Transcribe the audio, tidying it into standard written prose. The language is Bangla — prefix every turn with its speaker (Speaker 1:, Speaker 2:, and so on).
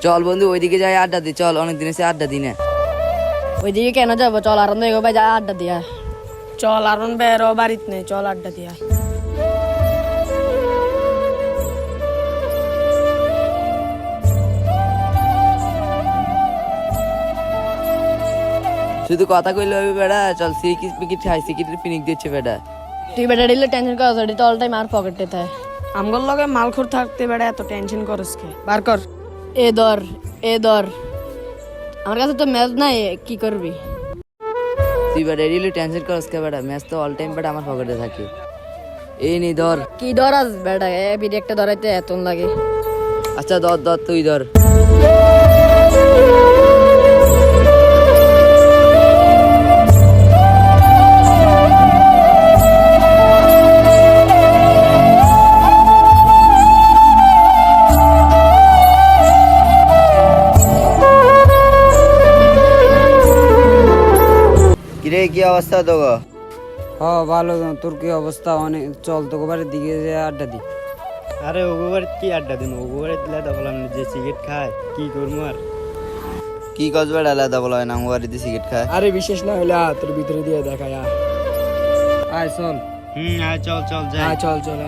Speaker 1: চল বন্ধু ওইদিকে যাই আড্ডা দি, চল অনেকদিন এসে আড্ডা দি না।
Speaker 2: ওইদিকে কেন যাবো, চল আরন ভাই যা আড্ডা দিয়া। চল আরন ভাইয়েরও বাড়িতে নেই, চল আড্ডা দিয়া।
Speaker 1: শুধু কথা কইলে হবে বেড়া, চল সিকিট পিকিট খাই, সিকিটের পিনিক দিচ্ছে বেড়া।
Speaker 2: তুই বেটা দিলে টেনশন করছ, এটি তো অল টাইম আর পকেটে থাকে। আমগর লগে মালখোর থাকতে বেটা এত টেনশন করস কে? বার কর এ ধর, এ ধর। আমার কাছে তো ম্যাচ নাই, কি করবি?
Speaker 1: তুই বেড়া রিলি টেনশন করস কে বেড়া, ম্যাচ তো অল টাইম বেড়া আমার পকেটে থাকে। এই নি ধর।
Speaker 2: কি ধরাস বেটা, এ বিডি একটা ধরাইতে এত লাগে।
Speaker 1: আচ্ছা ধর ধর, তুই ধর। কিরে কি অবস্থা তো?
Speaker 3: ভালো। তোর কি অবস্থা? অনেক চল তোকে বাড়ির দিকে যে আড্ডা দি।
Speaker 4: আরে ওগুবার কি আড্ডা দিন, ওগুবারে দিলে তো বললাম যে সিগারেট খায়, কি করবো আর?
Speaker 1: কি কস বেড়া আলাদা বলা হয় না, আমার বাড়িতে সিগারেট খায়।
Speaker 5: আরে বিশেষ না হলে তোর ভিতরে দিয়ে দেখায়।
Speaker 3: আয় চল।
Speaker 4: আয় চল চল যাই।
Speaker 5: চল চল।